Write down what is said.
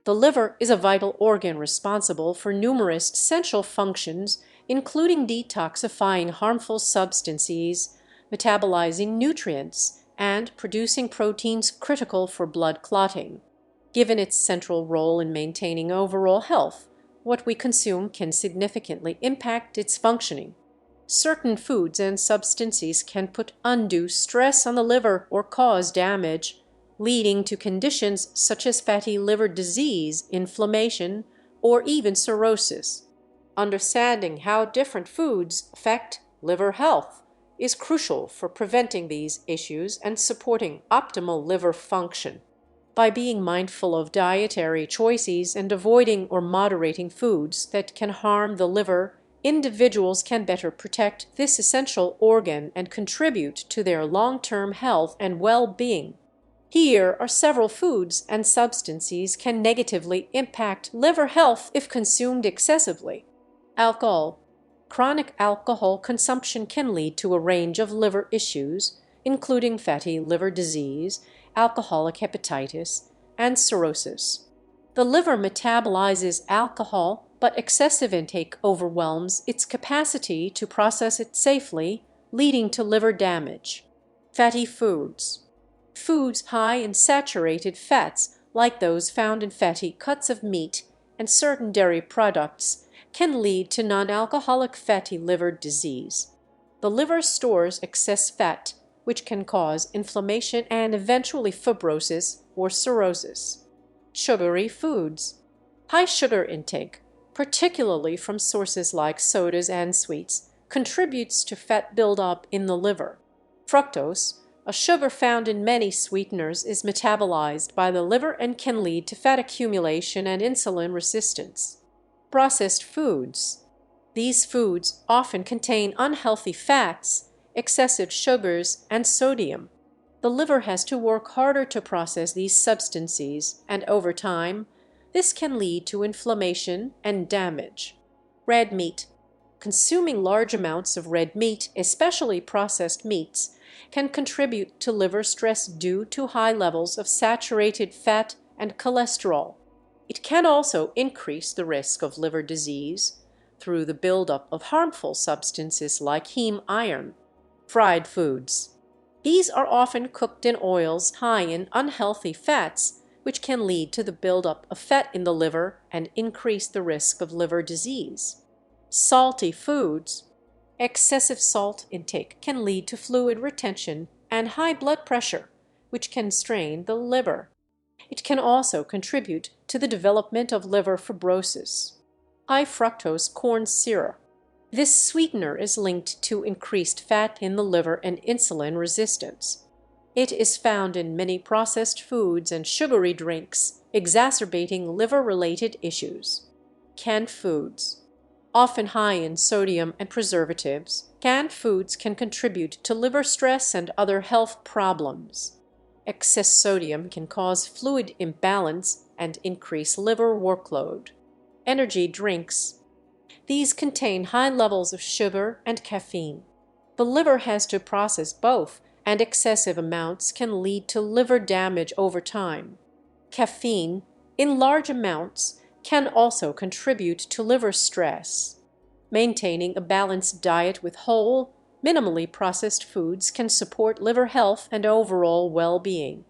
The liver is a vital organ responsible for numerous essential functions, including detoxifying harmful substances, metabolizing nutrients, and producing proteins critical for blood clotting. Given its central role in maintaining overall health, what we consume can significantly impact its functioning. Certain foods and substances can put undue stress on the liver or cause damage, leading to conditions such as fatty liver disease, inflammation, or even cirrhosis. Understanding how different foods affect liver health is crucial for preventing these issues and supporting optimal liver function. By being mindful of dietary choices and avoiding or moderating foods that can harm the liver, individuals can better protect this essential organ and contribute to their long-term health and well-being. Here are several foods and substances can negatively impact liver health if consumed excessively. Alcohol. Chronic alcohol consumption can lead to a range of liver issues, including fatty liver disease, alcoholic hepatitis, and cirrhosis. The liver metabolizes alcohol, but excessive intake overwhelms its capacity to process it safely, leading to liver damage. Fatty foods. Foods high in saturated fats, like those found in fatty cuts of meat and certain dairy products, can lead to non-alcoholic fatty liver disease. The liver stores excess fat, which can cause inflammation and eventually fibrosis or cirrhosis. Sugary foods. High sugar intake, particularly from sources like sodas and sweets, contributes to fat buildup in the liver. Fructose, a sugar found in many sweeteners, is metabolized by the liver and can lead to fat accumulation and insulin resistance. Processed foods. These foods often contain unhealthy fats, excessive sugars, and sodium. The liver has to work harder to process these substances, and over time, this can lead to inflammation and damage. Red meat. Consuming large amounts of red meat, especially processed meats, can contribute to liver stress due to high levels of saturated fat and cholesterol. It can also increase the risk of liver disease through the buildup of harmful substances like heme iron. Fried foods. These are often cooked in oils high in unhealthy fats, which can lead to the buildup of fat in the liver and increase the risk of liver disease. Salty foods. Excessive salt intake can lead to fluid retention and high blood pressure, which can strain the liver. It can also contribute to the development of liver fibrosis. High fructose corn syrup. This sweetener is linked to increased fat in the liver and insulin resistance. It is found in many processed foods and sugary drinks, exacerbating liver-related issues. Canned foods. Often high in sodium and preservatives, canned foods can contribute to liver stress and other health problems. Excess sodium can cause fluid imbalance and increase liver workload. Energy drinks. These contain high levels of sugar and caffeine. The liver has to process both, and excessive amounts can lead to liver damage over time. Caffeine, in large amounts, can also contribute to liver stress. Maintaining a balanced diet with whole, minimally processed foods can support liver health and overall well-being.